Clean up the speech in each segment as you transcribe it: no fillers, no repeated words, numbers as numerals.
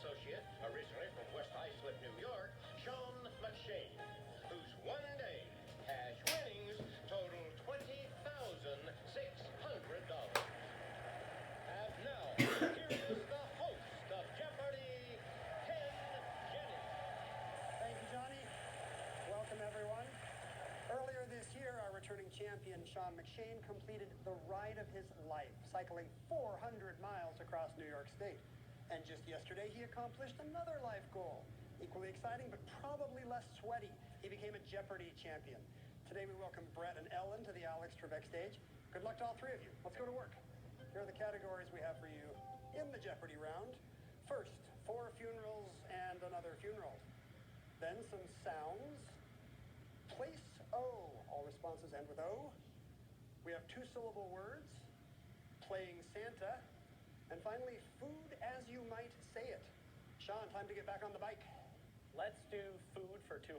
associate, originally from West Islip, New York, Sean McShane, whose one day cash winnings total $20,600. And now, here is the host of Jeopardy, Ken Jennings. Thank you, Johnny. Welcome, everyone. Earlier this year, our returning champion, Sean McShane, completed the ride of his life, cycling 400 miles across New York State. And just yesterday, he accomplished another life goal. Equally exciting, but probably less sweaty. He became a Jeopardy champion. Today, we welcome Brett and Ellen to the Alex Trebek stage. Good luck to all three of you. Let's go to work. Here are the categories we have for you in the Jeopardy round. First, 4 funerals and another funeral. Then some sounds. Place O. All responses end with O. We have 2-syllable words. Playing Santa. And finally, food as you might say it. Sean, time to get back on the bike. Let's do food for 200.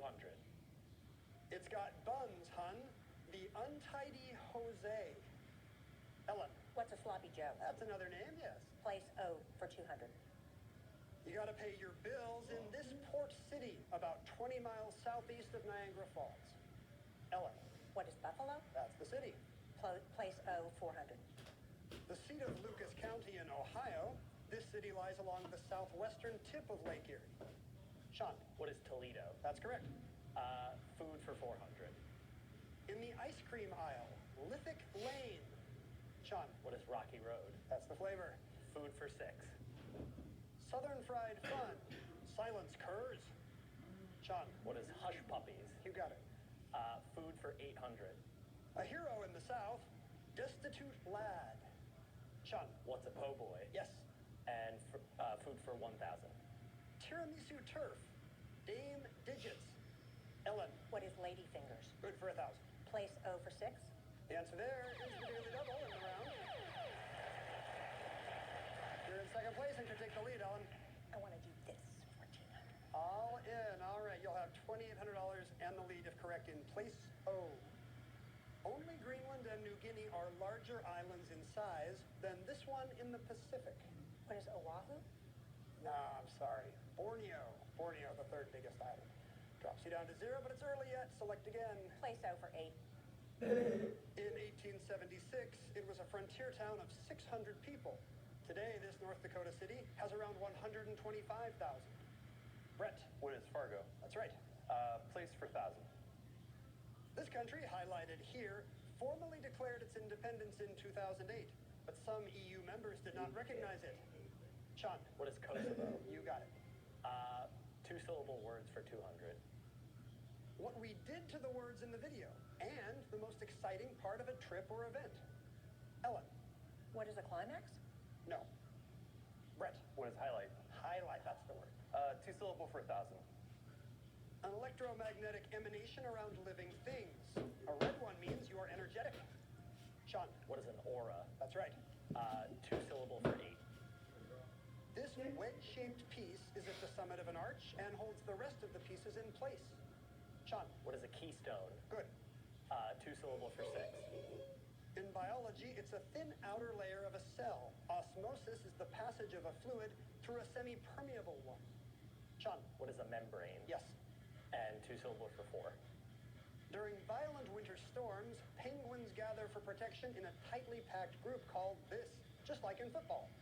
It's got buns, hun. The Untidy Jose. Ellen. What's a sloppy Joe? That's another name, yes. Place O for 200. You got to pay your bills in this port city, about 20 miles southeast of Niagara Falls. Ellen. What is Buffalo? That's the city. Place O 400. The seat of Lucas County in Ohio. This city lies along the southwestern tip of Lake Erie. Sean. What is Toledo? That's correct. Food for 400. In the ice cream aisle, Lithic Lane. Sean. What is Rocky Road? That's the flavor. Food for 6. Southern Fried Fun. Silence Curs. Sean. What is Hush Puppies? You got it. Food for 800. A hero in the South. Destitute Lad. Sean. What's a po' boy? Yes. And food for 1,000. Tiramisu Turf. Dame Digits. Ellen. What is Lady Fingers? Good for 1,000. Place O for 6. The answer there is the Daily Double in the round. You're in second place and can take the lead, Ellen. I want to do this 1,400. All in. All right, you'll have $2,800 and the lead if correct in place O. Only Greenland and New Guinea are larger islands in size than this one in the Pacific. What is Oahu? No, I'm sorry. Borneo, the third biggest island. Drops you down to 0, but it's early yet. Select again. Place O for 8. In 1876, it was a frontier town of 600 people. Today, this North Dakota city has around 125,000. Brett. What is Fargo? That's right. Place for 1,000. This country, highlighted here, formally declared its independence in 2008, but some EU members did not recognize it. Sean. What is Kosovo? You got it. 2-syllable words for 200. What we did to the words in the video, and the most exciting part of a trip or event. Ellen. What is a climax? No. Brett. What is highlight? Highlight, that's the word. 2-syllable for 1,000. An electromagnetic emanation around living things. A red one means you are energetic. Sean. What is an aura? That's right. 2-syllable for 8. This wedge-shaped piece is at the summit of an arch and holds the rest of the pieces in place. Sean. What is a keystone? Good. 2-syllable for 6. In biology, it's a thin outer layer of a cell. Osmosis is the passage of a fluid through a semi-permeable one. Sean. What is a membrane? Yes. And 2-syllable for 4. During violent winter storms, penguins gather for protection in a tightly packed group called this, just like in football.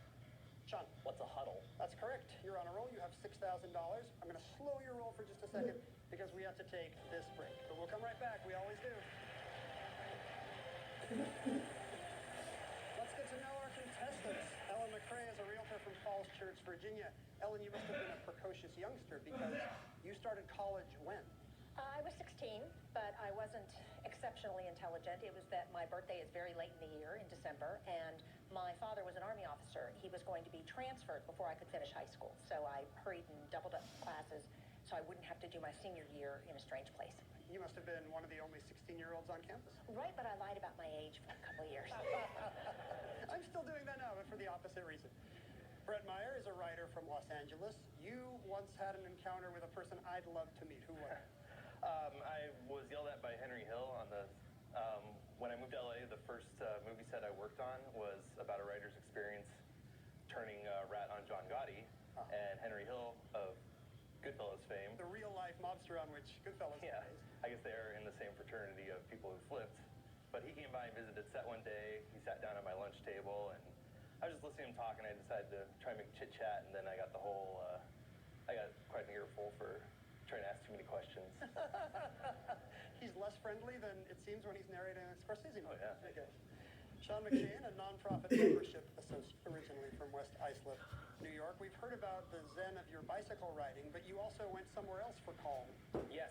Sean. What's a huddle? That's correct. You're on a roll. You have $6,000. I'm going to slow your roll for just a second because we have to take this break. But we'll come right back. We always do. Let's get to know our contestants. Ellen McCrae is a realtor from Falls Church, Virginia. Ellen, you must have been a precocious youngster because you started college when? I was 16, but I wasn't exceptionally intelligent. It was that my birthday is very late in the year, in December, and my father was an Army officer. He was going to be transferred before I could finish high school, so I hurried and doubled up classes so I wouldn't have to do my senior year in a strange place. You must have been one of the only 16-year-olds on campus. Right, but I lied about my age for a couple of years. I'm still doing that now, but for the opposite reason. Brett Meyer is a writer from Los Angeles. You once had an encounter with a person I'd love to meet. Who was it? I was yelled at by Henry Hill on the, when I moved to LA, the first movie set I worked on was about a writer's experience turning Rat on John Gotti. and Henry Hill of Goodfellas fame. The real-life mobster on which Goodfellas is Yeah, based. I guess they're in the same fraternity of people who flipped. But he came by and visited set one day. He sat down at my lunch table, and I was just listening to him talk, and I decided to try and make chit-chat, and then I got the whole, I got quite an earful for trying to ask too many questions. He's less friendly than it seems when he's narrating a Scorsese movie. Oh, yeah. Okay. Sean McShane, a nonprofit membership associate originally from West Islip, New York. We've heard about the zen of your bicycle riding, but you also went somewhere else for calm. Yes,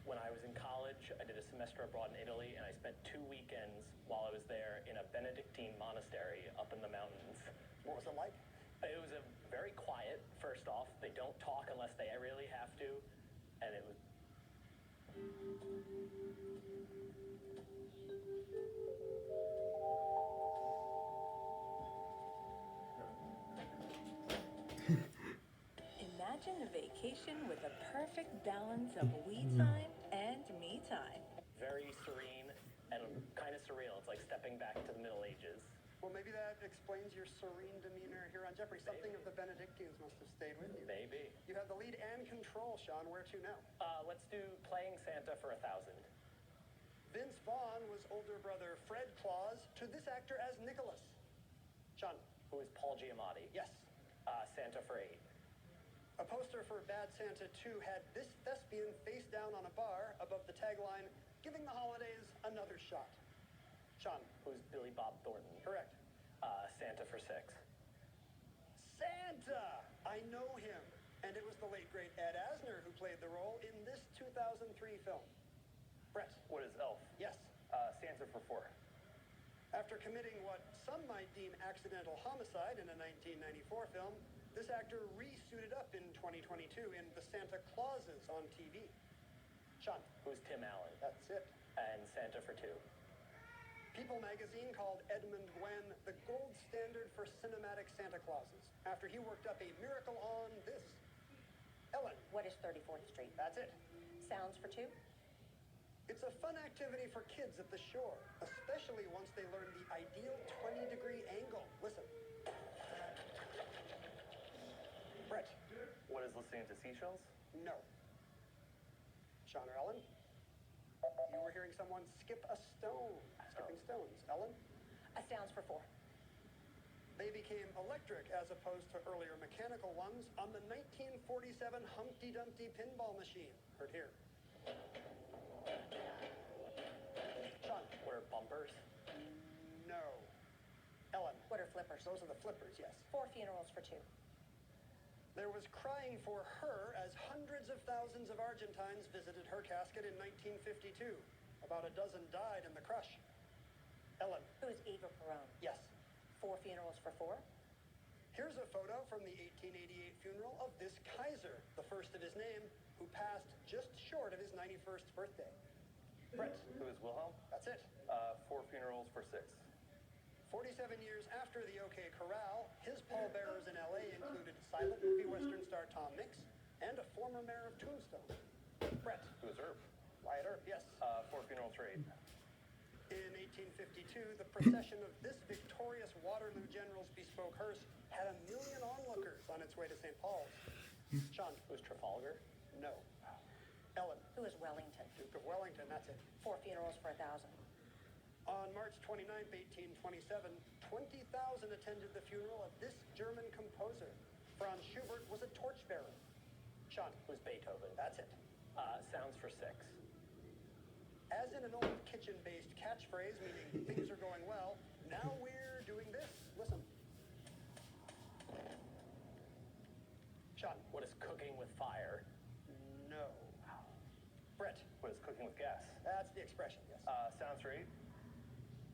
when I was in college, I did a semester abroad in Italy, and I spent 2 weekends while I was there in a Benedictine monastery up in the mountains. What was it like? It was a very quiet, first off. They don't talk unless they really have to, and it was... Imagine a vacation with a perfect balance of we time and me time. very serene and kind of surreal. It's like stepping back to the Middle Ages. Well, maybe that explains your serene demeanor here on Jeopardy. Something of the Benedictines must have stayed with you. Maybe. You have the lead and control, Sean. Where to now? Let's do playing Santa for 1,000. Vince Vaughn was older brother Fred Claus to this actor as Nicholas. Sean. Who is Paul Giamatti? Yes. Santa for 8. A poster for Bad Santa 2 had this thespian face down on a bar above the tagline, "Giving the holidays another shot." Sean. Who's Billy Bob Thornton? Correct. Santa for 6. Santa! I know him. And it was the late, great Ed Asner who played the role in this 2003 film. Brett. What is Elf? Yes. Santa for 4. After committing what some might deem accidental homicide in a 1994 film, this actor re-suited up in 2022 in The Santa Clauses on TV. Sean. Who's Tim Allen? That's it. And Santa for 2. People magazine called Edmund Gwen the gold standard for cinematic Santa Clauses after he worked up a miracle on this. Ellen. What is 34th Street? That's it. Sounds for 2. It's a fun activity for kids at the shore, especially once they learn the ideal 20-degree angle. Listen. Brett. What is listening to seashells? No. Sean or Ellen? You were hearing someone skip a stone. Skipping stones. Ellen? Sounds for 4. They became electric as opposed to earlier mechanical ones on the 1947 Humpty Dumpty pinball machine. Heard here. Sean? What are bumpers? No. Ellen? What are flippers? Those are the flippers, yes. 4 funerals for 2. There was crying for her as hundreds of thousands of Argentines visited her casket in 1952. About a dozen died in the crush. Ellen? Who's Eva Perón? Yes. 4 funerals for 4. Here's a photo from the 1888 funeral of this Kaiser, the first of his name, who passed just short of his 91st birthday. Brett? Who is Wilhelm? That's it. 4 funerals for 6. 47 years after the OK Corral, his pallbearers in L.A. included silent movie Western star Tom Mix and a former mayor of Tombstone. Brett? Who is Earp? Wyatt Earp, yes. 4 funerals for 8. In 1852, the procession of this victorious Waterloo general's bespoke hearse had 1 million onlookers on its way to St. Paul's. Sean? Who's Trafalgar? No. Ellen? Who is Wellington? Duke of Wellington, that's it. 4 funerals for 1,000. On March 29, 1827, 20,000 attended the funeral of this German composer. Franz Schubert was a torchbearer. Sean? Who's Beethoven? That's it. Sounds for 6. As in an old kitchen-based catchphrase meaning things are going well, now we're doing this. Listen. Sean? What is cooking with fire? No. Brett? What is cooking with gas? That's the expression, yes. Sounds for 8.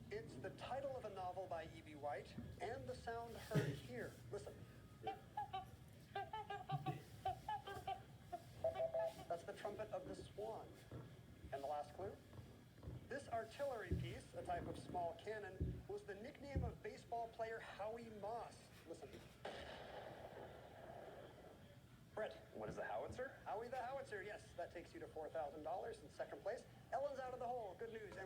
It's the title of a novel by E.B. White and the sound heard here. Listen. That's the trumpet of the swan. And the last clue? This artillery piece, a type of small cannon, was the nickname of baseball player Howie Moss. Listen. Brett? What is the howitzer? Howie the Howitzer, yes. That takes you to $4,000 in second place. Ellen's out of the hole. Good news. And